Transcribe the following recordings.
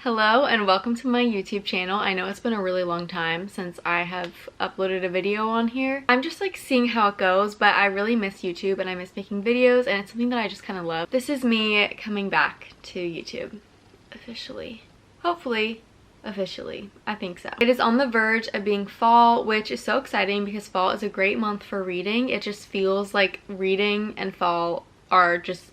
Hello and welcome to my YouTube channel. I know it's been a really long time since I have uploaded a video on here. I'm just like seeing how it goes, but I really miss YouTube and I miss making videos, and it's something that I just kind of love. This is me coming back to YouTube officially. Hopefully officially. I think so. It is on the verge of being fall, which is so exciting because fall is a great month for reading. It just feels like reading and fall are just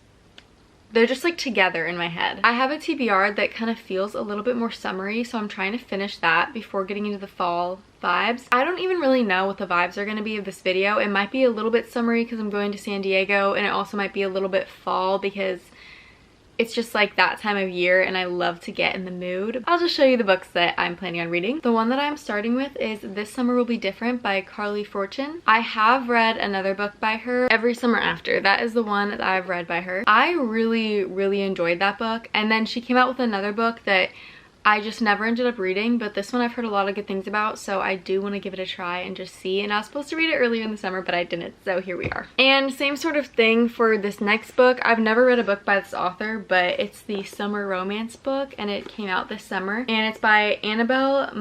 they're just like together in my head. I have a TBR that kind of feels a little bit more summery, so I'm trying to finish that before getting into the fall vibes. I don't even really know what the vibes are going to be of this video. It might be a little bit summery because I'm going to San Diego, and it also might be a little bit fall because it's just like that time of year and I love to get in the mood. I'll just show you the books that I'm planning on reading. The one that I'm starting with is This Summer Will Be Different by Carly Fortune. I have read another book by her, Every Summer After. That is the one that I've read by her. I really enjoyed that book, and then she came out with another book that I just never ended up reading, but this one I've heard a lot of good things about, so I do want to give it a try and just see. And I was supposed to read it earlier in the summer, but I didn't, so here we are. And same sort of thing for this next book. I've never read a book by this author, but it's the summer romance book, and it came out this summer. And it's by Annabelle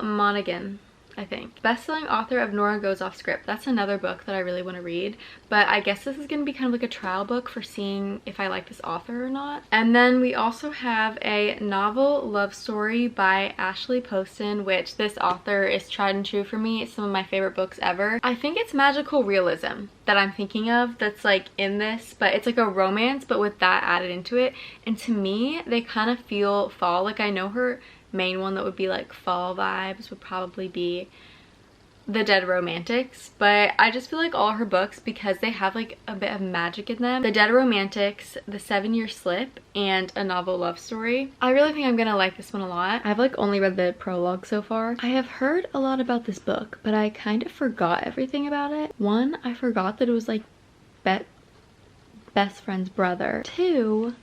Monaghan, I think. Best-selling author of Nora Goes Off Script. That's another book that I really want to read, but I guess this is going to be kind of like a trial book for seeing if I like this author or not. And then we also have a novel love story by Ashley Poston, which this author is tried and true for me. It's some of my favorite books ever. I think it's magical realism that I'm thinking of that's like in this, but it's like a romance but with that added into it. And to me, they kind of feel fall. Like, I know her main one that would be like fall vibes would probably be The Dead Romantics, but I just feel like all her books, because they have like a bit of magic in them, The Dead Romantics, The 7-Year Slip, and A Novel Love Story. I really think I'm gonna like this one a lot. I've like only read the prologue so far. I have heard a lot about this book, but I kind of forgot everything about it. One, I forgot that it was like best friend's brother. Two,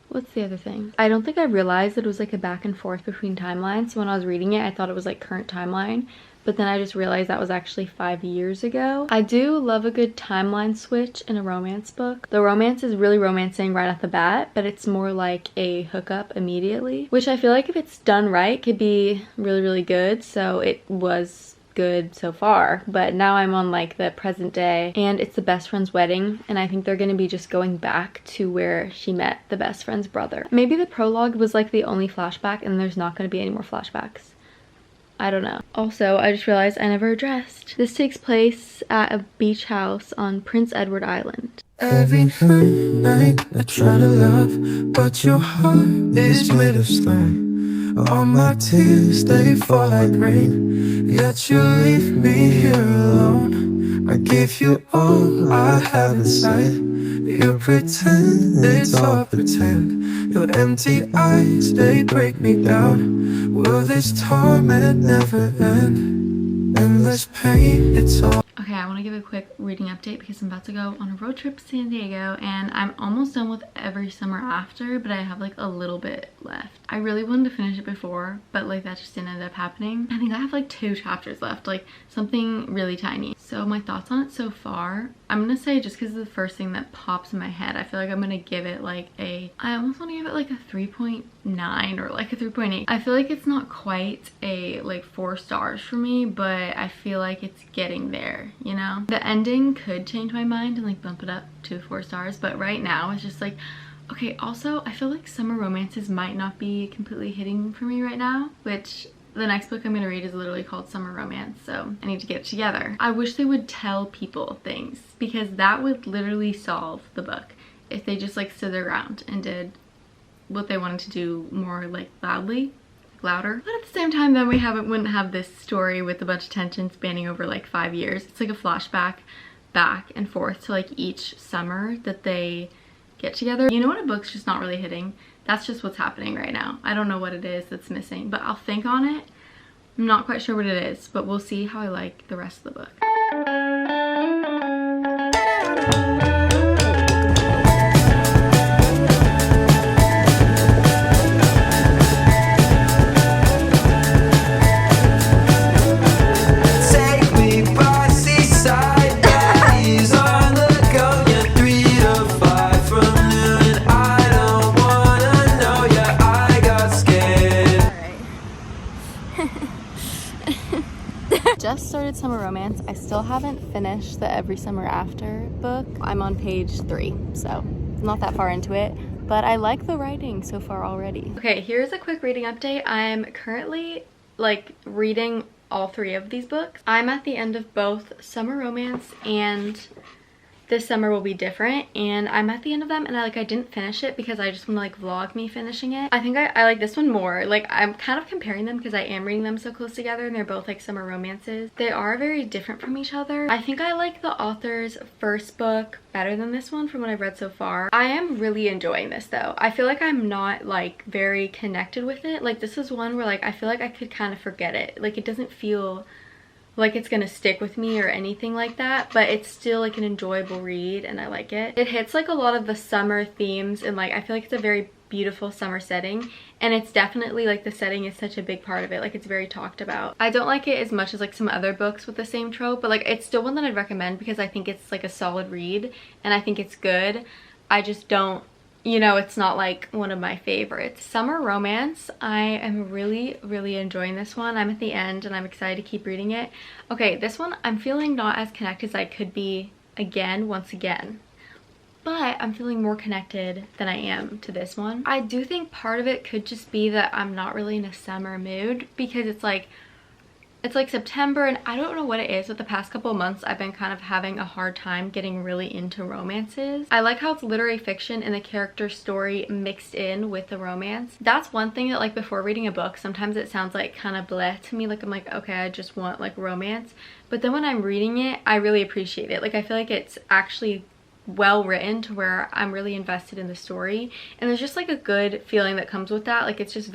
what's the other thing? I don't think I realized that it was like a back and forth between timelines. So when I was reading it, I thought it was like current timeline, but then I just realized that was actually 5 years ago. I do love a good timeline switch in a romance book. The romance is really romancing right off the bat, but it's more like a hookup immediately, which I feel like if it's done right could be really good. So it was good so far, but now I'm on like the present day, and it's the best friend's wedding, and I think they're gonna be just going back to where she met the best friend's brother. Maybe the prologue was like the only flashback and there's not gonna be any more flashbacks. I don't know. Also, I just realized I never addressed. This takes place at a beach house on Prince Edward Island. Every night I try to love, but your heart is made of stone. All my tears, they fall like rain, yet you leave me here alone. I give you all I have inside. You pretend it's all pretend. Your empty eyes, they break me down. Will this torment never end? Endless pain, it's all. Okay, I want to give a quick reading update because I'm about to go on a road trip to San Diego, and I'm almost done with Every Summer After, but I have like a little bit left. I really wanted to finish it before, but like that just didn't end up happening. I think I have like 2 chapters left, like something really tiny. So my thoughts on it so far, I'm gonna say, just because it's the first thing that pops in my head, I feel like I'm gonna give it like I almost want to give it like a 3.9 or like a 3.8. I feel like it's not quite a like 4 stars for me, but I feel like it's getting there, you know? The ending could change my mind and like bump it up to 4 stars, but right now it's just like, okay. Also, I feel like summer romances might not be completely hitting for me right now, which the next book I'm going to read is literally called Summer Romance, so I need to get it together. I wish they would tell people things, because that would literally solve the book if they just like stood their ground and did what they wanted to do more like louder. But at the same time, then wouldn't have this story with a bunch of tension spanning over like 5 years. It's like a flashback back and forth to like each summer that they get together. You know when a book's just not really hitting? That's just what's happening right now. I don't know what it is that's missing, but I'll think on it. I'm not quite sure what it is, but we'll see how I like the rest of the book. On the go, you're 3 to 5 from noon. I don't wanna know. just started Summer Romance. I still haven't finished the Every Summer After book. I'm on page 3, so not that far into it, but I like the writing so far already. Okay, here's a quick reading update. I'm currently like reading all 3 of these books. I'm at the end of both Summer Romance and This Summer Will Be Different, and I'm at the end of them, and I didn't finish it because I just want to like vlog me finishing it. I think I like this one more. Like, I'm kind of comparing them because I am reading them so close together, and they're both like summer romances. They are very different from each other. I think I like the author's first book better than this one from what I've read so far. I am really enjoying this though. I feel like I'm not like very connected with it. Like, this is one where like I feel like I could kind of forget it. Like, it doesn't feel like it's gonna stick with me or anything like that, but it's still like an enjoyable read and I like it. It hits like a lot of the summer themes, and like I feel like it's a very beautiful summer setting, and it's definitely like the setting is such a big part of it. Like, it's very talked about. I don't like it as much as like some other books with the same trope, but like it's still one that I'd recommend because I think it's like a solid read and I think it's good. I just don't, you know, it's not like one of my favorites. Summer Romance, I am really enjoying this one. I'm at the end and I'm excited to keep reading it. Okay, this one I'm feeling not as connected as I could be once again. But I'm feeling more connected than I am to this one. I do think part of it could just be that I'm not really in a summer mood because it's like September, and I don't know what it is, but the past couple of months I've been kind of having a hard time getting really into romances. I like how it's literary fiction and the character story mixed in with the romance. That's one thing that like before reading a book, sometimes it sounds like kind of bleh to me. Like, I'm like, okay, I just want like romance. But then when I'm reading it, I really appreciate it. Like, I feel like it's actually well written to where I'm really invested in the story. And there's just like a good feeling that comes with that. Like, it's just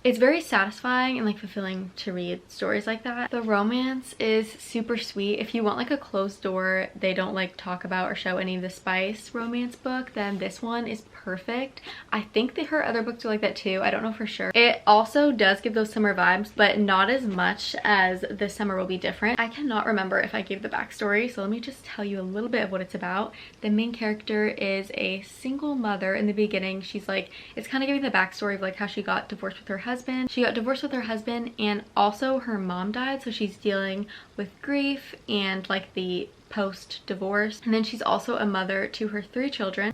it's very satisfying and like fulfilling to read stories like that. The romance is super sweet. If you want like a closed door, they don't like talk about or show any of the spice romance book, then this one is perfect. I think that her other books are like that too. I don't know for sure. It also does give those summer vibes, but not as much as This Summer Will Be Different. I cannot remember if I gave the backstory, so let me just tell you a little bit of what it's about. The main character is a single mother in the beginning. She's like, it's kind of giving the backstory of like how she got divorced with her husband. She got divorced with her husband, and also her mom died, so she's dealing with grief and like the post-divorce. And then she's also a mother to her 3 children.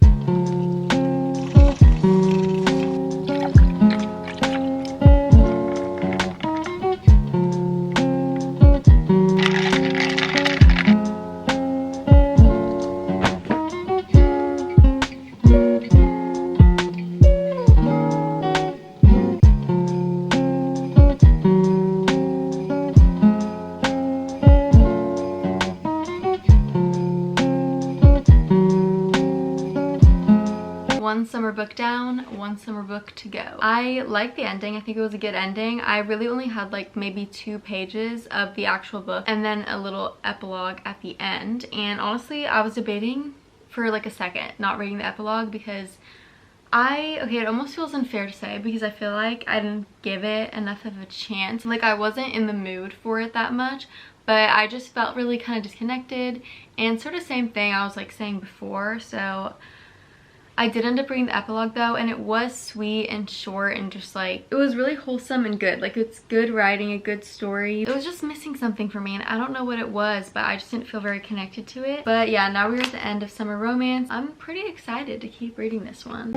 One summer book down, one summer book to go. I like the ending. I think it was a good ending. I really only had like maybe 2 pages of the actual book and then a little epilogue at the end. And honestly, I was debating for like a second not reading the epilogue because okay, it almost feels unfair to say because I feel like I didn't give it enough of a chance. Like, I wasn't in the mood for it that much, but I just felt really kind of disconnected, and sort of same thing I was like saying before. So I did end up reading the epilogue though, and it was sweet and short and just like, it was really wholesome and good. Like, it's good writing, a good story. It was just missing something for me, and I don't know what it was, but I just didn't feel very connected to it. But yeah, now we're at the end of Summer Romance. I'm pretty excited to keep reading this one.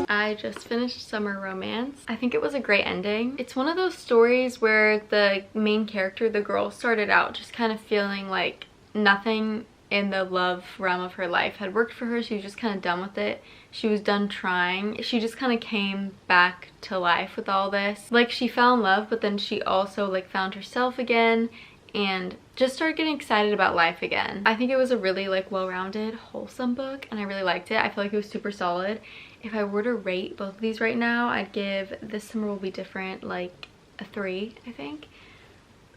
I just finished Summer Romance. I think it was a great ending. It's one of those stories where the main character, the girl, started out just kind of feeling like nothing in the love realm of her life had worked for her. She was just kind of done with it. She was done trying. She just kind of came back to life with all this. Like, she fell in love, but then she also like found herself again and just started getting excited about life again. I think it was a really like well-rounded, wholesome book, and I really liked it. I feel like it was super solid. If I were to rate both of these right now, I'd give This Summer Will Be Different like a 3, I think.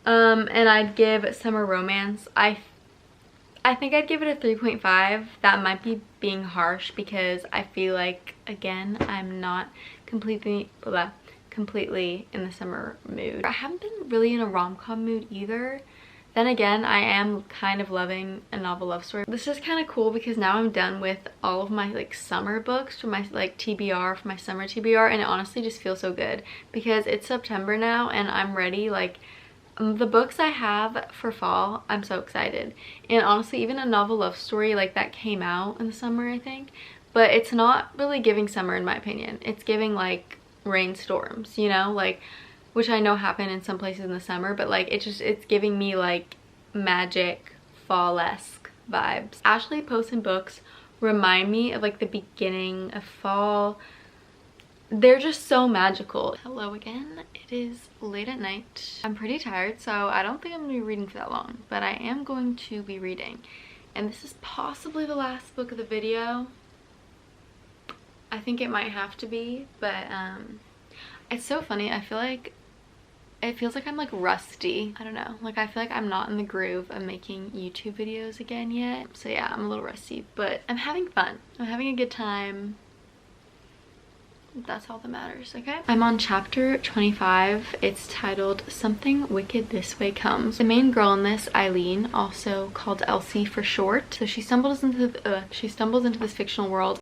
And I'd give Summer Romance, I think I'd give it a 3.5. That might be being harsh because I feel like, again, I'm not completely in the summer mood. I haven't been really in a rom-com mood either. Then again, I am kind of loving a novel love story. This is kind of cool because now I'm done with all of my like summer books for my like TBR, for my summer TBR, and it honestly just feels so good because it's September now and I'm ready. Like the books I have for fall, I'm so excited. And honestly, even a novel love story like that came out in the summer, I think, but it's not really giving summer in my opinion. It's giving like rainstorms, you know, like, which I know happen in some places in the summer, but like it's giving me like magic fall-esque vibes. Ashley Poston books remind me of like the beginning of fall. They're just so magical. Hello again. It is late at night. I'm pretty tired, so I don't think I'm gonna be reading for that long, but I am going to be reading. And this is possibly the last book of the video. I think it might have to be, but it's so funny. I feel like it feels like I'm like rusty. I don't know, like I feel like I'm not in the groove of making YouTube videos again yet. So yeah, I'm a little rusty, but I'm having fun. I'm having a good time. That's all that matters. Okay, I'm on chapter 25. It's titled Something Wicked This Way Comes. The main girl in this, Eileen, also called Elsie for short, so she stumbles into this fictional world.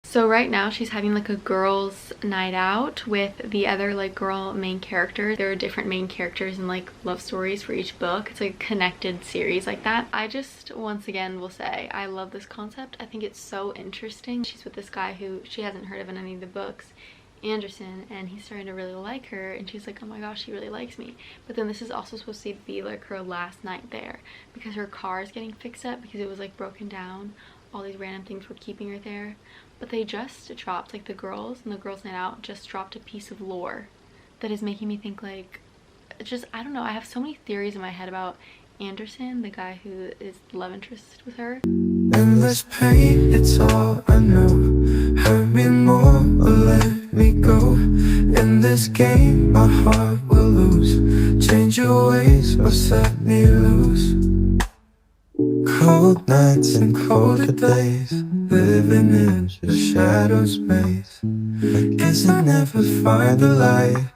So right now she's having like a girls' night out with the other like girl main characters. There are different main characters and like love stories for each book. It's like a connected series like that. I just once again will say I love this concept. I think it's so interesting. She's with this guy who she hasn't heard of in any of the books, Anderson, and he's starting to really like her and she's like, oh my gosh, he really likes me. But then this is also supposed to be like her last night there because her car is getting fixed up because it was like broken down. All these random things were keeping her there. But they just dropped, like the girls and the girls' night out just dropped a piece of lore that is making me think like, just, I don't know, I have so many theories in my head about Anderson, the guy who is the love interest with her. Endless pain, it's all I know. Hurt me more or let me go. In this game, my heart will lose. Change your ways or set me loose. Cold nights and colder days, living in the shadow space. I guess I never find the light,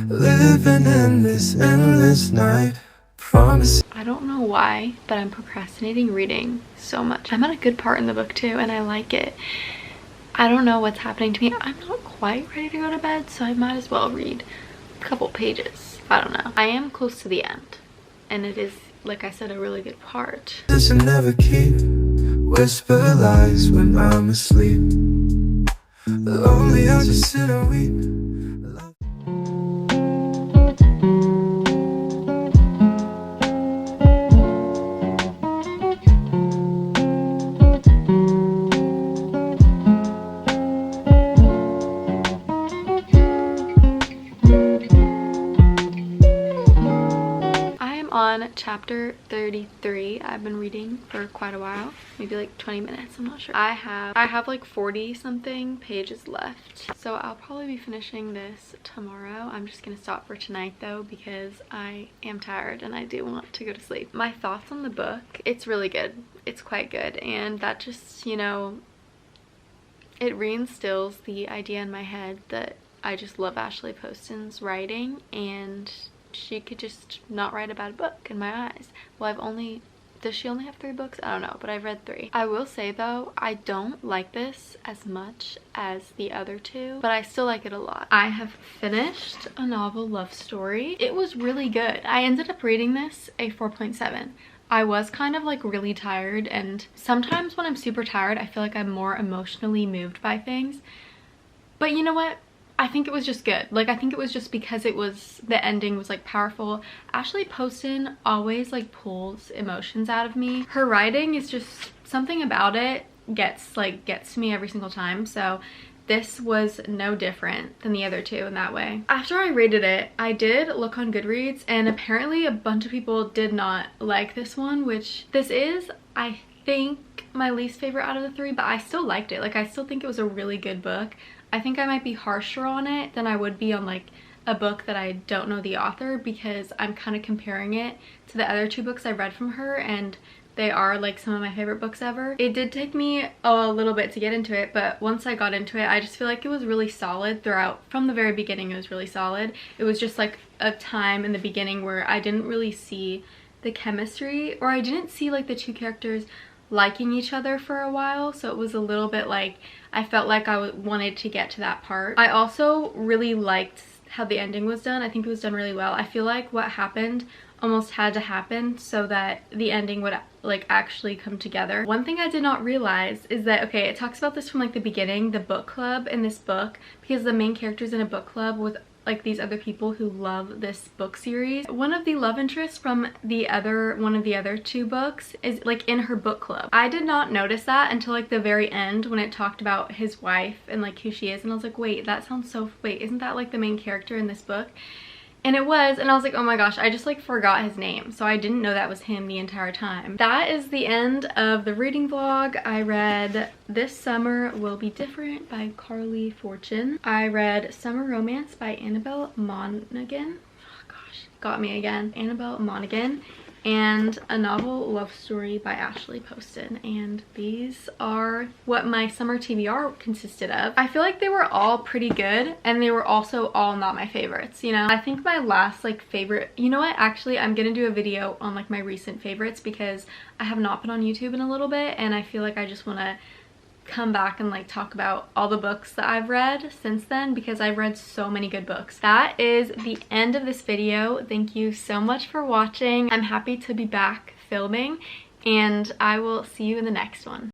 living in this endless night. Promise. I don't know why, but I'm procrastinating reading so much. I'm at a good part in the book too, and I like it. I don't know what's happening to me. I'm not quite ready to go to bed, so I might as well read a couple pages. I don't know. I am close to the end, and it is, like I said, a really good part. This will never keep. Whisper lies when I'm asleep. Lonely, I just sit and weep. On chapter 33. I've been reading for quite a while, maybe like 20 minutes, I'm not sure. I have like 40 something pages left, so I'll probably be finishing this tomorrow. I'm just gonna stop for tonight though because I am tired and I do want to go to sleep. My thoughts on the book, it's really good. It's quite good, and that just, you know, it reinstills the idea in my head that I just love Ashley Poston's writing, and she could just not write a bad book in my eyes. Well, does she only have 3 books? I don't know, but I've read 3. I will say though, I don't like this as much as the other 2, but I still like it a lot. I have finished a novel love story. It was really good. I ended up reading this a 4.7. I was kind of like really tired, and sometimes when I'm super tired, I feel like I'm more emotionally moved by things. But you know what? I think it was just good. Like, I think it was just because the ending was like powerful. Ashley Poston always like pulls emotions out of me. Her writing is just, something about it gets to me every single time. So this was no different than the other 2 in that way. After I rated it, I did look on Goodreads, and apparently a bunch of people did not like this one, which this is, I think, my least favorite out of the 3, but I still liked it. Like, I still think it was a really good book. I think I might be harsher on it than I would be on like a book that I don't know the author, because I'm kind of comparing it to the other 2 books I read from her, and they are like some of my favorite books ever. It did take me a little bit to get into it, but once I got into it, I just feel like it was really solid throughout. From the very beginning, it was really solid. It was just like a time in the beginning where I didn't really see the chemistry, or I didn't see like the 2 characters liking each other for a while, so it was a little bit like I felt like I wanted to get to that part. I also really liked how the ending was done. I think it was done really well. I feel like what happened almost had to happen so that the ending would like actually come together. One thing I did not realize is that, okay, it talks about this from like the beginning, the book club in this book, because the main character's in a book club with like these other people who love this book series. One of the love interests from one of the other 2 books is like in her book club. I did not notice that until like the very end when it talked about his wife and like who she is, and I was like, wait, isn't that like the main character in this book? And it was, and I was like, oh my gosh, I just like forgot his name, so I didn't know that was him the entire time. That is the end of the reading vlog. I read This Summer Will Be Different by Carly Fortune. I read Summer Romance by Annabelle Monaghan. Oh gosh, got me again. Annabelle Monaghan. And A Novel Love Story by Ashley Poston. And these are what my summer TBR consisted of. I feel like they were all pretty good, and they were also all not my favorites, you know? I think my last like favorite, you know what, actually I'm gonna do a video on like my recent favorites, because I have not been on YouTube in a little bit, and I feel like I just want to come back and like talk about all the books that I've read since then, because I've read so many good books. That is the end of this video. Thank you so much for watching. I'm happy to be back filming, and I will see you in the next one.